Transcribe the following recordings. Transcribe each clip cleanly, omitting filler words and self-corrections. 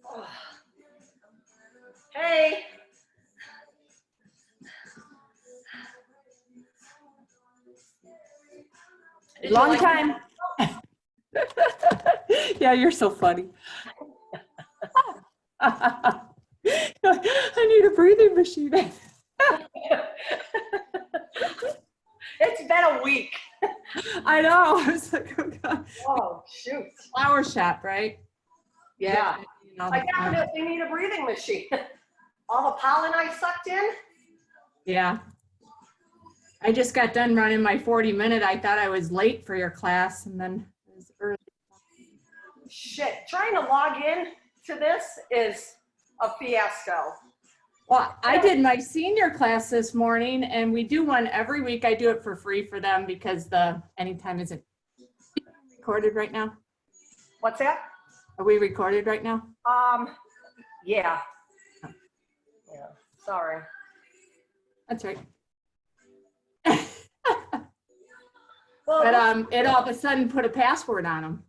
Oh. Hey. Long time. Yeah, you're so funny. I need a breathing machine. It's been a week. I know. I was like, oh God. Oh, shoot. Flower shop, right? Yeah. You know, I definitely need a breathing machine. All the pollen I sucked in. yeah. I just got done running my 40-minute. I thought I was late for your class, and then it was early. Shit, trying to log in to this is a fiasco. Well, I did my senior class this morning, and we do one every week. I do it for free for them because the anytime isn't recorded right now. What's that? Are we recorded right now? Yeah. Yeah, sorry. That's right. Well, But it all of a sudden put a password on them.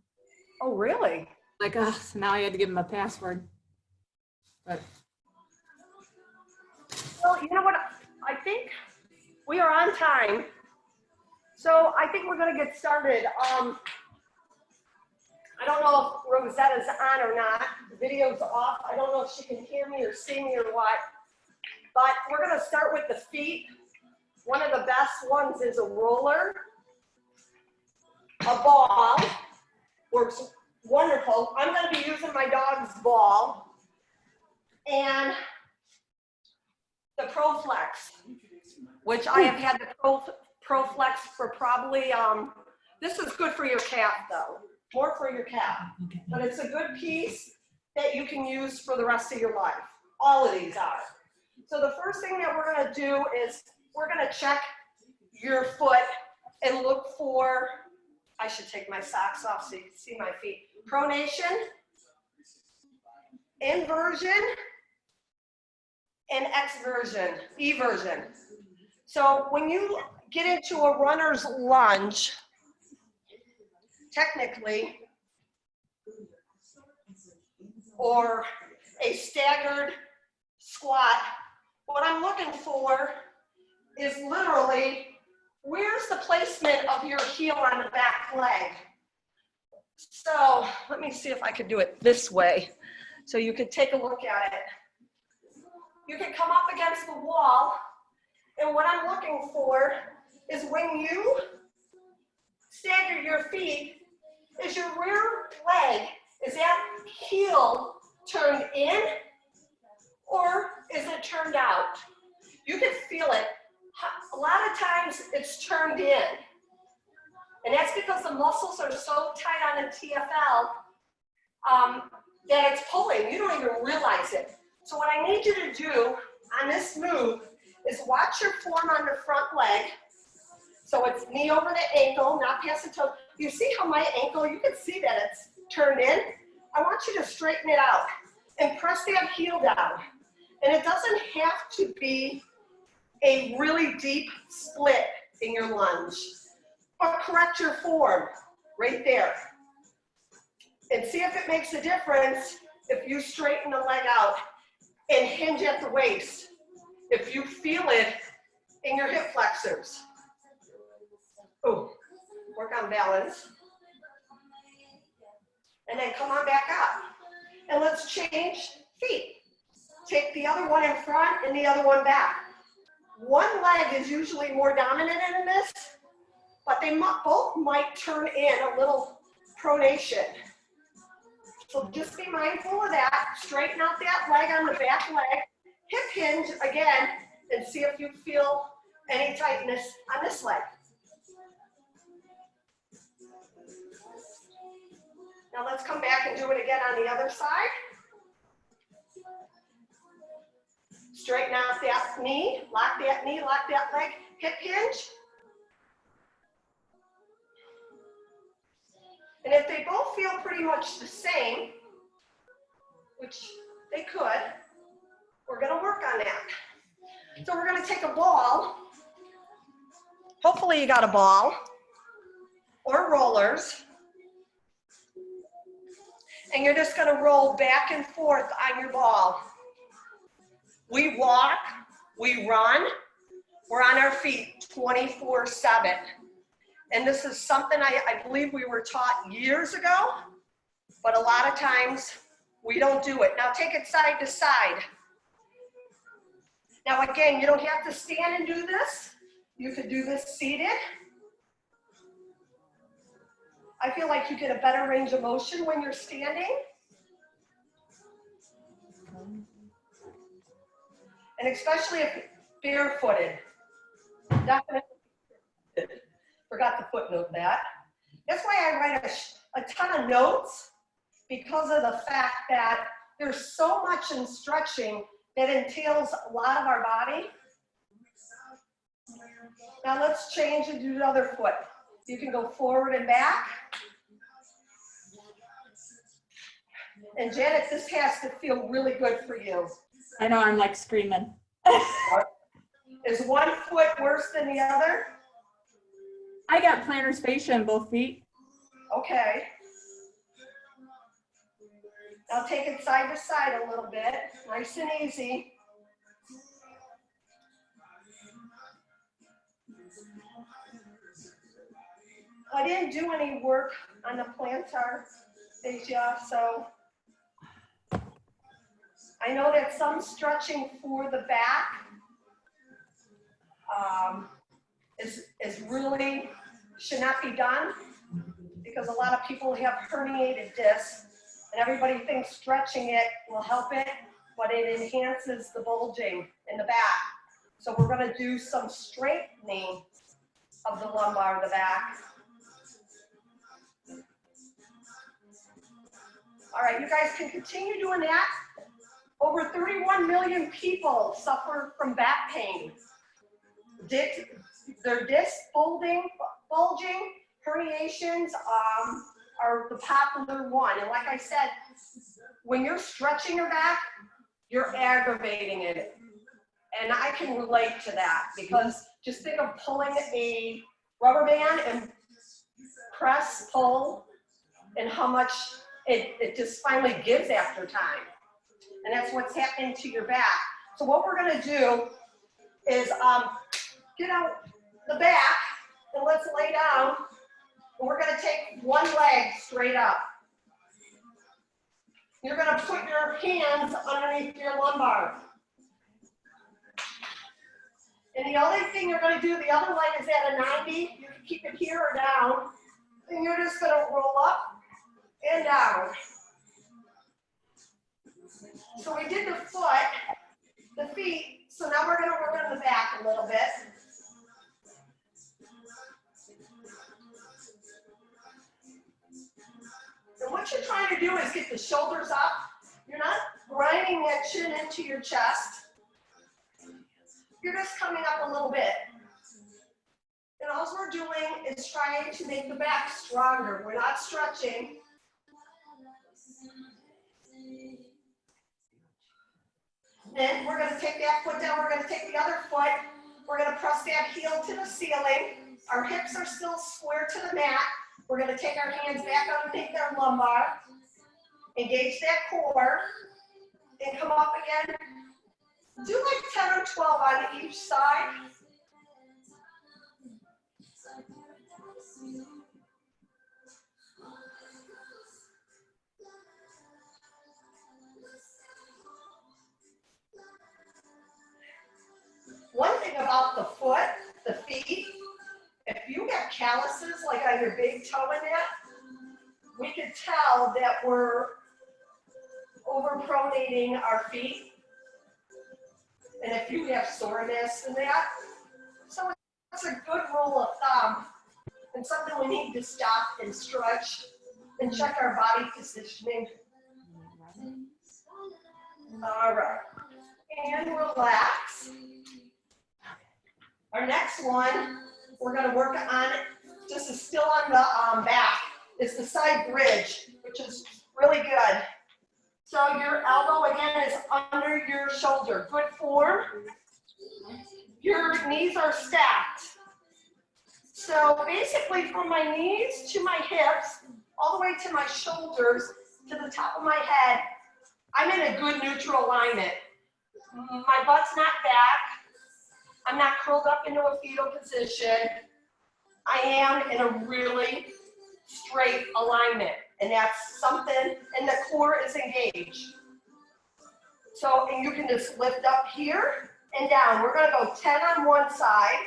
oh, really? Like, oh, so now I had to give them a password. But Well, you know what? I think we are on time. So I think we're going to get started. I don't know if Rosetta's on or not. The video's off. I don't know if she can hear me or see me or what. But we're going to start with the feet. One of the best ones is a roller. A ball works wonderful. I'm going to be using my dog's ball. And the ProFlex, which I have had the ProFlex for probably, this is good for your calf though, more for your calf. But it's a good piece that you can use for the rest of your life. All of these are. So the first thing that we're going to do is we're going to check your foot and look for, I should take my socks off so you can see my feet. Pronation, inversion, and eversion. So when you get into a runner's lunge, technically, or a staggered squat, what I'm looking for is literally, where's the placement of your heel on the back leg? So let me see if I could do it this way so you could take a look at it. You can come up against the wall, and what I'm looking for is when you stagger your feet, is your rear leg, is that heel turned in or is it turned out? You can feel it. A lot of times it's turned in. And that's because the muscles are so tight on the TFL that it's pulling. You don't even realize it. So what I need you to do on this move is watch your form on the front leg. So it's knee over the ankle, not past the toe. You see how my ankle, you can see that it's turned in. I want you to straighten it out and press that heel down. And it doesn't have to be a really deep split in your lunge. But correct your form right there. And see if it makes a difference if you straighten the leg out and hinge at the waist. If you feel it in your hip flexors. Oh, work on balance. And then come on back up. And let's change feet. Take the other one in front and the other one back. One leg is usually more dominant in this, but they both might turn in a little pronation. So just be mindful of that. Straighten out that leg on the back leg. Hip hinge again and see if you feel any tightness on this leg. Now let's come back and do it again on the other side. Straighten out that knee, lock that leg, hip hinge. And if they both feel pretty much the same, which they could, we're going to work on that. So we're going to take a ball. Hopefully you got a ball or rollers. and you're just gonna roll back and forth on your ball. We walk, we run, we're on our feet 24/7. And this is something I believe we were taught years ago, but a lot of times we don't do it. Now take it side to side. Now again, you don't have to stand and do this. You could do this seated. I feel like you get a better range of motion when you're standing. And especially if barefooted. Definitely. Forgot to footnote that. That's why I write a ton of notes, because of the fact that there's so much in stretching that entails a lot of our body. Now let's change and do the other foot. You can go forward and back. And Janet, this has to feel really good for you. I know, I'm like screaming. Is one foot worse than the other? I got plantar fascia in both feet. Okay. Now take it side to side a little bit, nice and easy. I didn't do any work on the plantar fascia, so I know that some stretching for the back is really should not be done, because a lot of people have herniated discs, and everybody thinks stretching it will help it, but it enhances the bulging in the back. So we're going to do some straightening of the lumbar, the back. All right, you guys can continue doing that. Over 31 million people suffer from back pain. Their disc bulging, herniations are the popular one. And like I said, when you're stretching your back, you're aggravating it. And I can relate to that, because just think of pulling a rubber band and press, pull, and how much it just finally gives after time. And that's what's happening to your back. So what we're gonna do is get out the back and let's lay down. And we're gonna take one leg straight up. You're gonna put your hands underneath your lumbar. And the only thing you're gonna do, the other leg is at a 90. You can keep it here or down. And you're just gonna roll up and down. So we did the foot, the feet, so now we're gonna work on the back a little bit. And what you're trying to do is get the shoulders up. You're not grinding that chin into your chest. You're just coming up a little bit. And all we're doing is trying to make the back stronger. We're not stretching. Then we're going to take that foot down. We're going to take the other foot. We're going to press that heel to the ceiling. Our hips are still square to the mat. We're going to take our hands back underneath our lumbar. Engage that core. And come up again. Do like 10 or 12 on each side. One thing about the foot, the feet, if you have calluses like on your big toe in that, we could tell that we're overpronating our feet. And if you have soreness in that, so it's a good rule of thumb and something we need to stop and stretch and check our body positioning. All right, and relax. Our next one, we're going to work on, this is still on the back, is the side bridge, which is really good. So your elbow again is under your shoulder, good form. Your knees are stacked. So basically from my knees to my hips, all the way to my shoulders, to the top of my head, I'm in a good neutral alignment. My butt's not back. I'm not curled up into a fetal position. I am in a really straight alignment, and that's something, and the core is engaged. So, and you can just lift up here and down. We're gonna go 10 on one side,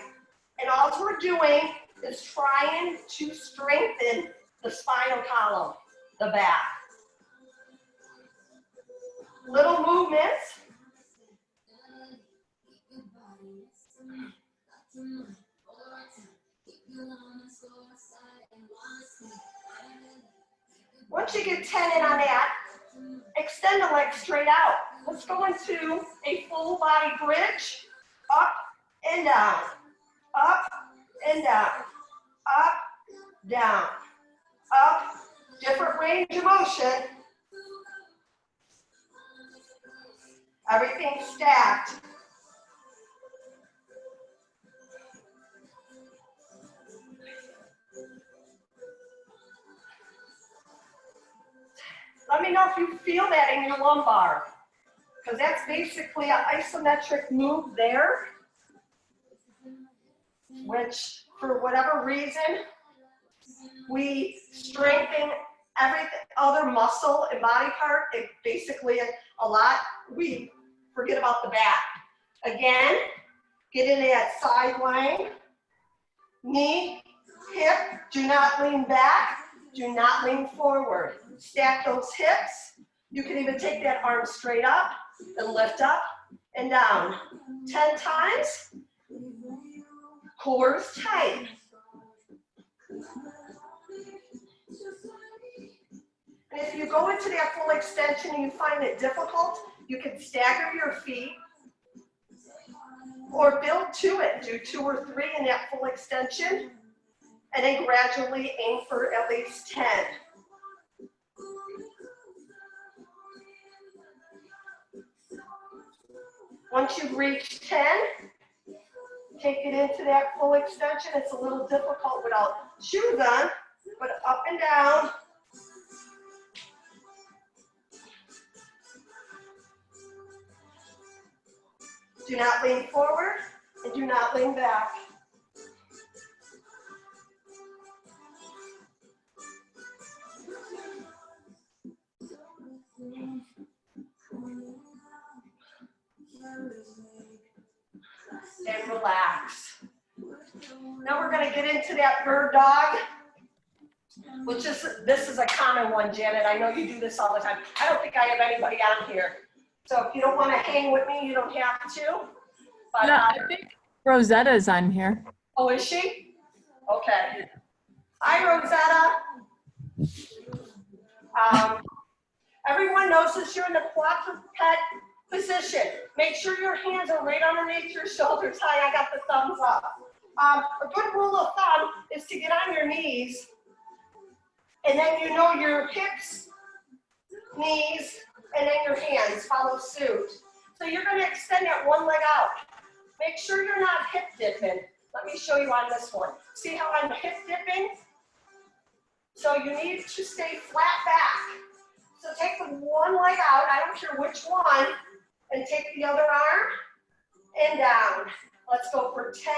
and all we're doing is trying to strengthen the spinal column, the back. Little movements. Once you get 10 in on that, extend the legs straight out. Let's go into a full body bridge, up and down, up and down, up, down, up, different range of motion. Everything stacked. Let me know if you feel that in your lumbar, because that's basically an isometric move there, which for whatever reason, we strengthen every other muscle and body part. It basically a lot, we forget about the back. Again, get into that side line, knee, hip, do not lean back, do not lean forward. Stack those hips. You can even take that arm straight up and lift up and down. 10 times. Core is tight. And if you go into that full extension and you find it difficult, you can stagger your feet or build to it. Do 2 or 3 in that full extension and then gradually aim for at least 10. Once you reach 10, take it into that full extension. It's a little difficult without shoes on, but up and down. Do not lean forward and do not lean back. And relax. Now we're going to get into that bird dog, which is, this is a common one, Janet. I know you do this all the time. I don't think I have anybody on here. So if you don't want to hang with me, you don't have to. But, No, I think Rosetta's on here. Oh, is she? Okay. Hi, Rosetta. Everyone knows that you're in the quadruped position. Make sure your hands are right underneath your shoulders. Hi, I got the thumbs up. A good rule of thumb is to get on your knees, and then you know your hips, knees, and then your hands follow suit. So you're going to extend that one leg out. Make sure you're not hip dipping. Let me show you on this one. See how I'm hip dipping? So you need to stay flat back. So take the one leg out, I don't care which one, and take the other arm and down. Let's go for 10.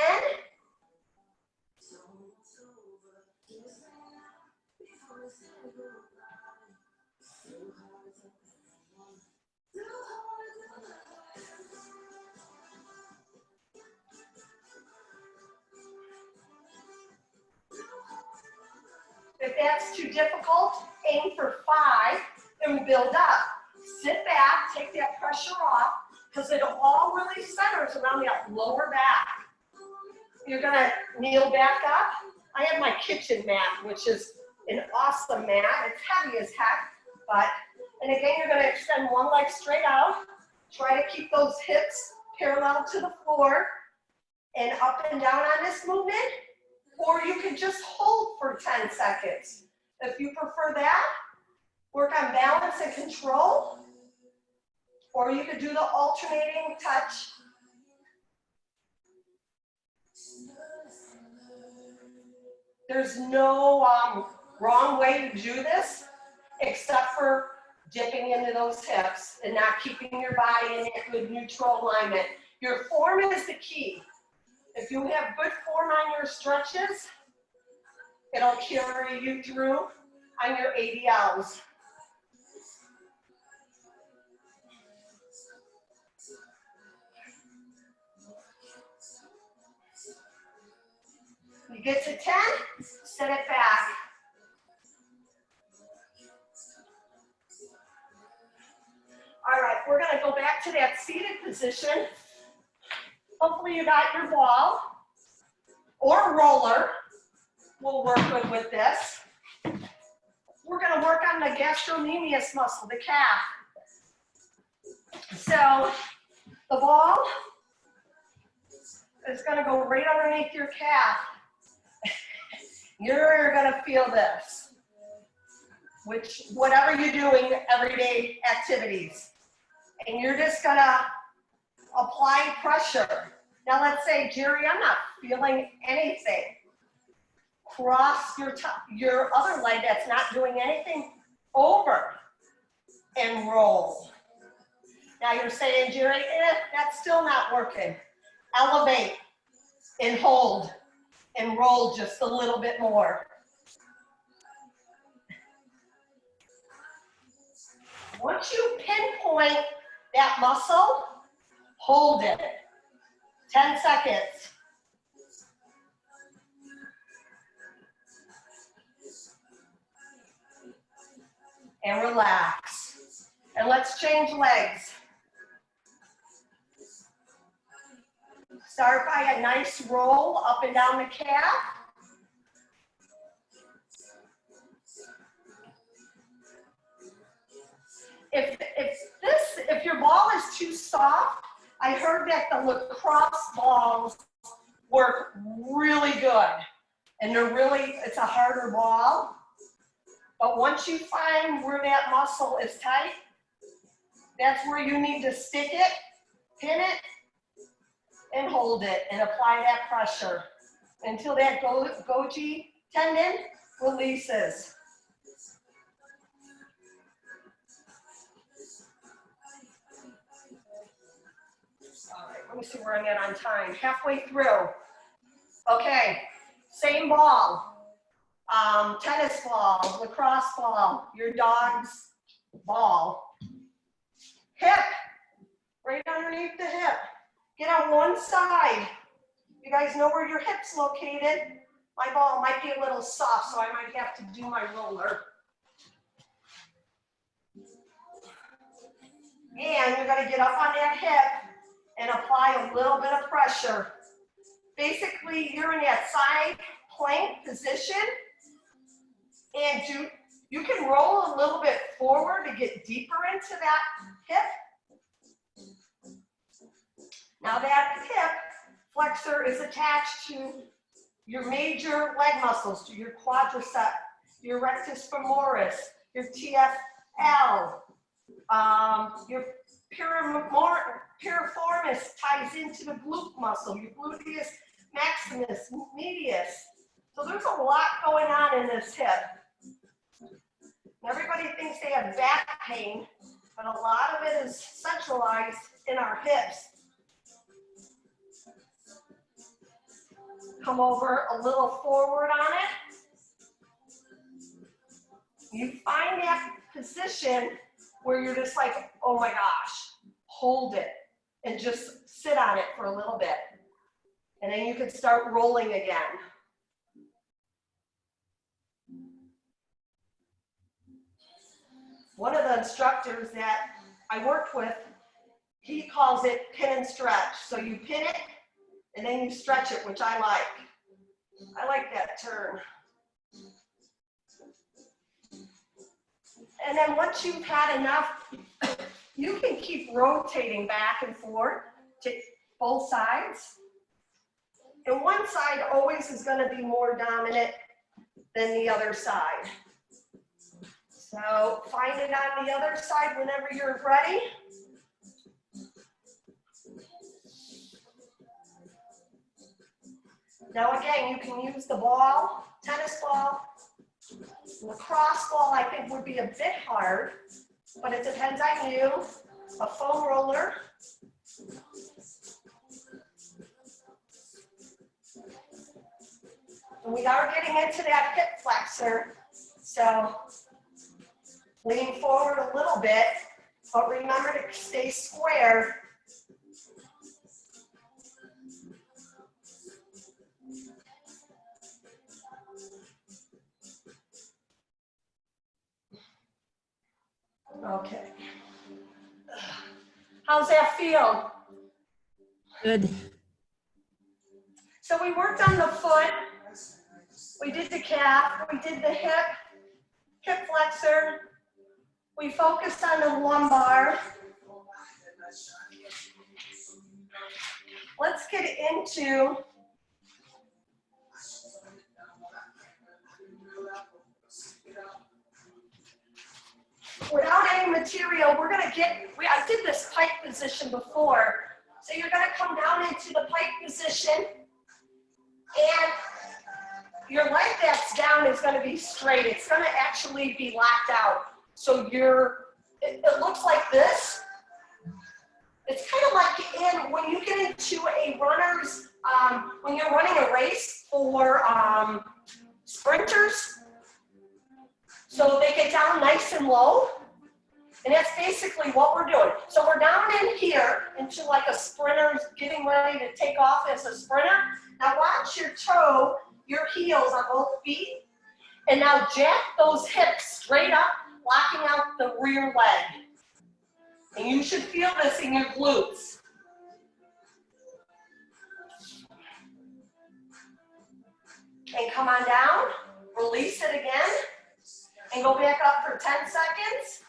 If that's too difficult, aim for 5 and build up. Sit back, take that pressure off, because it all really centers around that lower back. You're gonna kneel back up. I have my kitchen mat, which is an awesome mat. It's heavy as heck, and again, you're gonna extend one leg straight out. Try to keep those hips parallel to the floor and up and down on this movement. Or you can just hold for 10 seconds. If you prefer that, work on balance and control. Or you could do the alternating touch. There's no wrong way to do this. except for dipping into those hips and not keeping your body in that good neutral alignment. Your form is the key. If you have good form on your stretches, it'll carry you through on your ADLs. You get to 10, set it back. All right, we're gonna go back to that seated position. Hopefully you got your ball or roller. We'll work good with this. We're gonna work on the gastrocnemius muscle, the calf. So the ball is gonna go right underneath your calf. You're gonna feel this, whatever you're doing, everyday activities. And you're just gonna apply pressure. Now let's say, Jeri, I'm not feeling anything. Cross your other leg that's not doing anything over and roll. Now you're saying, Jeri, that's still not working. Elevate and hold and roll just a little bit more. Once you pinpoint that muscle, hold it. 10 seconds. And relax. And let's change legs. Start by a nice roll up and down the calf. If your ball is too soft, I heard that the lacrosse balls work really good. And it's a harder ball. But once you find where that muscle is tight, that's where you need to stick it, pin it, and hold it, and apply that pressure until that Golgi tendon releases. All right, let me see where I'm at on time. Halfway through. Okay, same ball. Tennis ball, lacrosse ball, your dog's ball. Hip, right underneath the hip. Get on one side. You guys know where your hip's located. My ball might be a little soft, so I might have to do my roller. And you're gonna get up on that hip and apply a little bit of pressure. Basically, you're in that side plank position, and you can roll a little bit forward to get deeper into that hip. Now that hip flexor is attached to your major leg muscles, to your quadricep, your rectus femoris, your TFL, your piriformis ties into the glute muscle, your gluteus maximus, medius. So there's a lot going on in this hip. Everybody thinks they have back pain, but a lot of it is centralized in our hips. Come over a little forward on it. You find that position where you're just like, oh my gosh, hold it and just sit on it for a little bit. And then you can start rolling again. One of the instructors that I worked with, he calls it pin and stretch. So you pin it and then you stretch it, which I like. I like that term. And then once you've had enough, you can keep rotating back and forth to both sides. And one side always is going to be more dominant than the other side. So find it on the other side whenever you're ready. Now again, you can use the ball, tennis ball, The cross ball, I think, would be a bit hard, but it depends on you. A foam roller. And we are getting into that hip flexor, so lean forward a little bit, but remember to stay square. Okay. How's that feel? Good. So we worked on the foot, we did the calf, we did the hip flexor, we focused on the lumbar. Let's get into without any material, we're gonna I did this pike position before. So you're gonna come down into the pike position and your leg that's down is gonna be straight. It's gonna actually be locked out. So it looks like this. It's kind of like when you get into a runner's, when you're running a race for sprinters, so they get down nice and low. And that's basically what we're doing. So we're down in here into like a sprinter getting ready to take off as a sprinter. Now watch your heels on both feet. And now jack those hips straight up, locking out the rear leg. And you should feel this in your glutes. And come on down, release it again, and go back up for 10 seconds.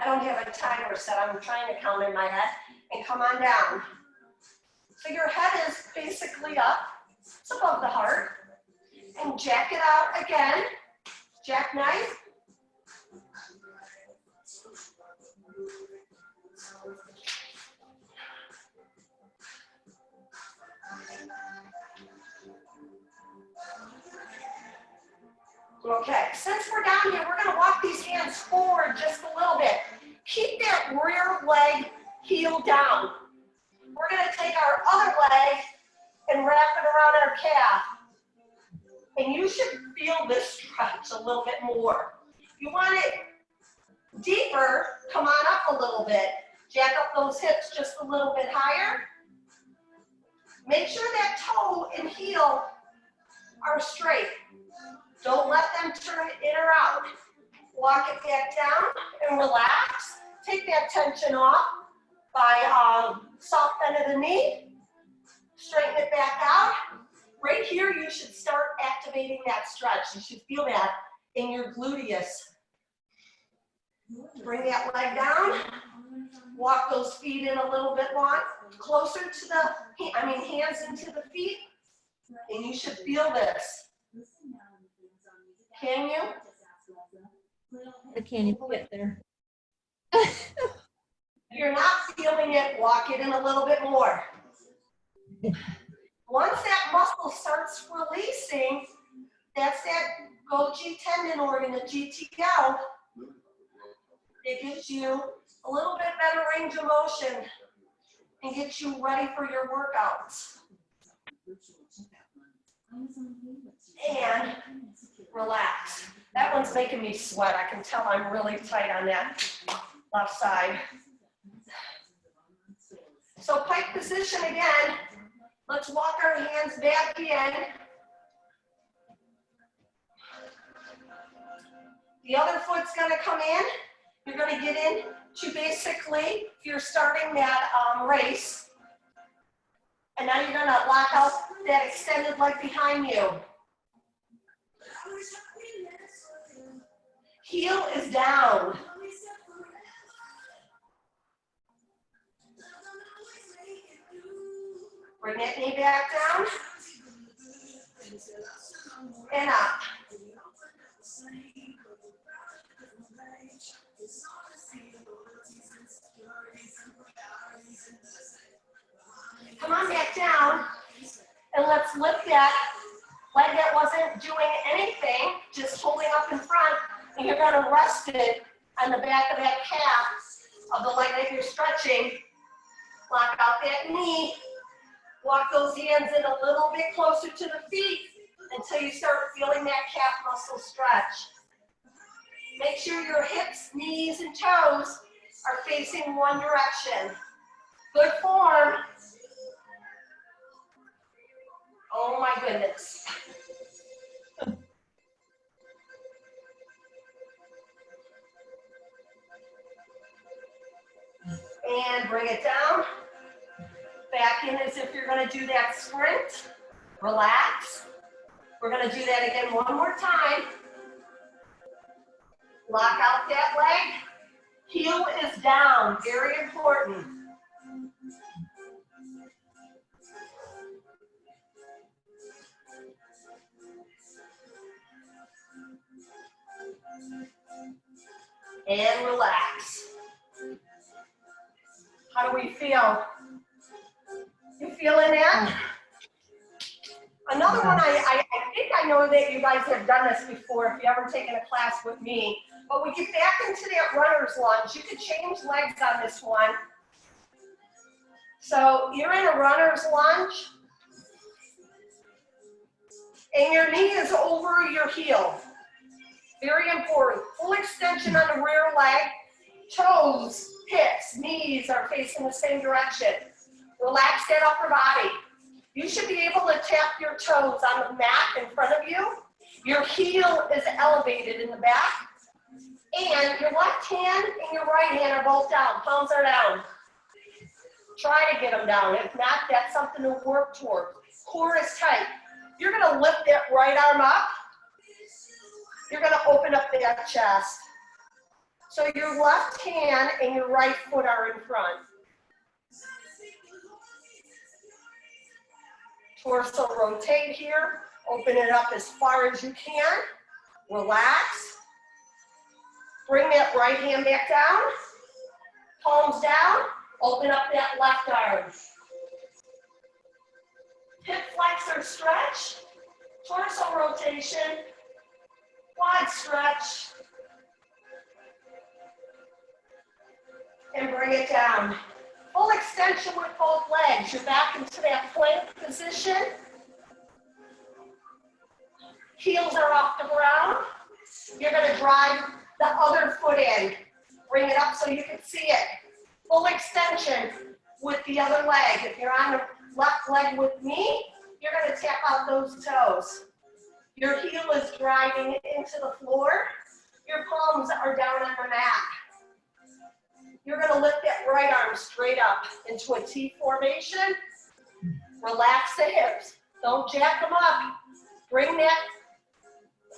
I don't have a timer set, I'm trying to count in my head, and come on down. So your head is basically up, it's above the heart, and jack it out again, jackknife. Okay, since we're down here, we're going to walk these hands forward just a little bit. Keep that rear leg heel down. We're going to take our other leg and wrap it around our calf. And you should feel this stretch a little bit more. You want it deeper, come on up a little bit. Jack up those hips just a little bit higher. Make sure that toe and heel are straight. Don't let them turn in or out. Walk it back down and relax. Take that tension off by soft bend of the knee. Straighten it back out. Right here, you should start activating that stretch. You should feel that in your gluteus. Bring that leg down. Walk those feet in a little bit more, closer to hands into the feet. And you should feel this. Can you? I can't even get there. If you're not feeling it, walk it in a little bit more. Once that muscle starts releasing, that's that Golgi tendon organ, the GTO. It gives you a little bit better range of motion and gets you ready for your workouts. And relax. That one's making me sweat. I can tell I'm really tight on that left side. So pike position again. Let's walk our hands back in. The other foot's going to come in. You're going to get in to basically, if you're starting that race, and now you're going to lock out that extended leg behind you. Heel is down. Bring that knee back down. And up. Come on back down. And let's let's lift that leg that wasn't doing anything, just holding up in front, and you're gonna rest it on the back of that calf of the leg that you're stretching. Lock out that knee. Walk those hands in a little bit closer to the feet until you start feeling that calf muscle stretch. Make sure your hips, knees, and toes are facing one direction. Good form. Oh my goodness. And bring it down. Back in as if you're going to do that sprint. Relax. We're going to do that again one more time. Lock out that leg. Heel is down. Very important. And relax. How do we feel? You feeling that? Another one, I think I know that you guys have done this before if you ever taken a class with me, but we get back into that runner's lunge. You could change legs on this one. So you're in a runner's lunge, and your knee is over your heel. Very important. Full extension on the rear leg. Toes, hips, knees are facing the same direction. Relax that upper body. You should be able to tap your toes on the mat in front of you. Your heel is elevated in the back. And your left hand and your right hand are both down. Palms are down. Try to get them down. If not, that's something to work toward. Core is tight. You're going to lift that right arm up. You're going to open up that chest. So your left hand and your right foot are in front. Torso rotate here. Open it up as far as you can. Relax. Bring that right hand back down. Palms down. Open up that left arm. Hip flexor stretch. Torso rotation. Quad stretch. And bring it down. Full extension with both legs. You're back into that plank position. Heels are off the ground. You're going to drive the other foot in. Bring it up so you can see it. Full extension with the other leg. If you're on the left leg with me, you're going to tap out those toes. Your heel is driving into the floor. Your palms are down on the mat. You're going to lift that right arm straight up into a T formation. Relax the hips. Don't jack them up. Bring that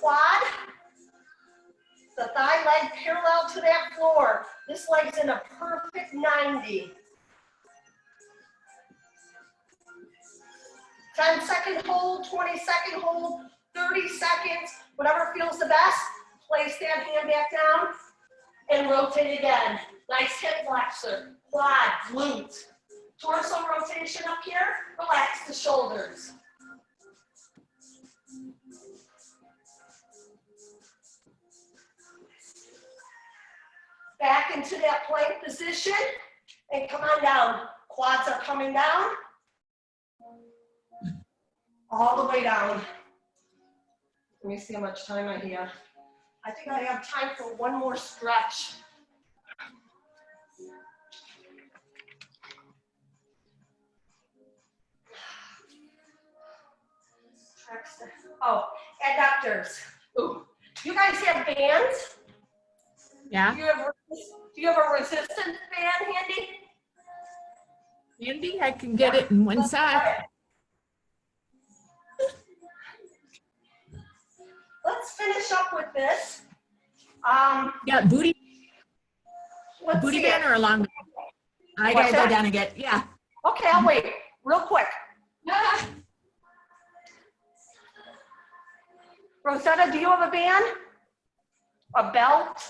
quad, the thigh leg parallel to that floor. This leg's in a perfect 90. 10-second hold, 20-second hold, 30 seconds, whatever feels the best. Place that hand back down and rotate again. Nice hip flexor, quad, glute. Torso rotation up here, relax the shoulders. Back into that plank position and come on down. Quads are coming down. All the way down. Let me see how much time I have. I think I have time for one more stretch. Oh, adductors. Ooh. You guys have bands? Yeah. Do you have a resistance band handy? Andy, I can get it in one sec. Let's finish up with this. Yeah, booty Let's see band it. or a long? I What's gotta go that? down and get, yeah. Okay, I'll wait. Real quick. Rosetta, do you have a band? A belt?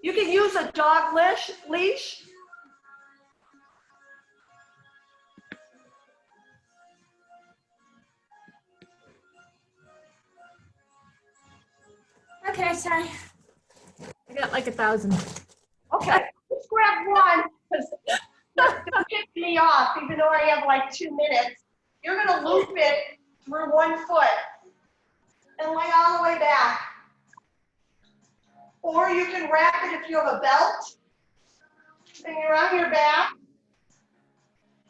You can use a dog leash. Okay, sorry. I got like 1,000. Okay, let's grab one, because don't kick me off, even though I have like 2 minutes. You're gonna loop it through 1 foot and lay all the way back. Or you can wrap it if you have a belt, and you're on your back,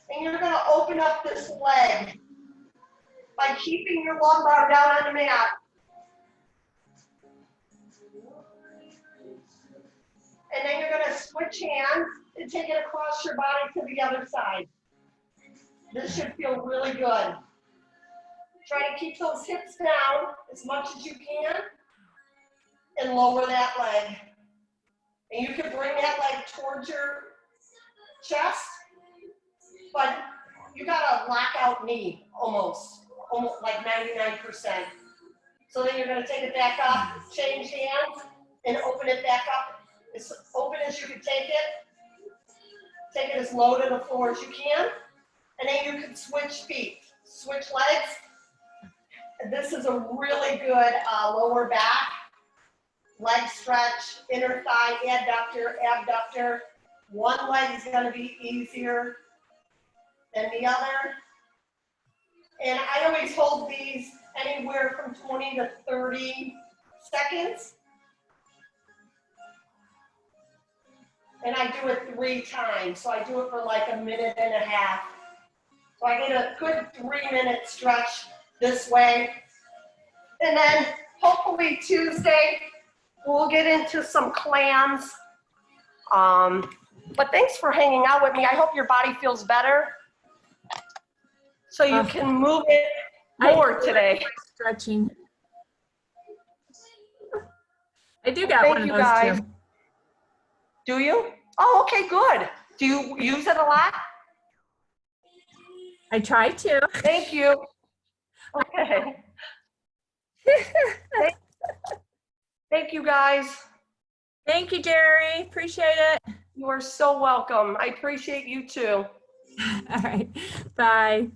and you're gonna open up this leg by keeping your lumbar down on the mat. And then you're gonna switch hands and take it across your body to the other side. This should feel really good. Try to keep those hips down as much as you can and lower that leg. And you can bring that leg towards your chest, but you got a lockout knee almost like 99%. So then you're gonna take it back up, change hands, and open it back up as open as you can take it. Take it as low to the floor as you can. And then you can switch feet, switch legs. And this is a really good lower back, leg stretch, inner thigh, adductor, abductor. One leg is gonna be easier than the other. And I always hold these anywhere from 20 to 30 seconds. And I do it 3 times. So I do it for like 1.5 minutes. So I get a good 3-minute stretch this way. And then hopefully Tuesday, we'll get into some clams. But thanks for hanging out with me. I hope your body feels better, so you can move it more today. Stretching. I do got one of those guys. too. Do you? Oh, okay, good. Do you use it a lot? I try to. Thank you. Okay. Thank you, guys. Thank you, Jeri. Appreciate it. You are so welcome. I appreciate you too. All right. Bye.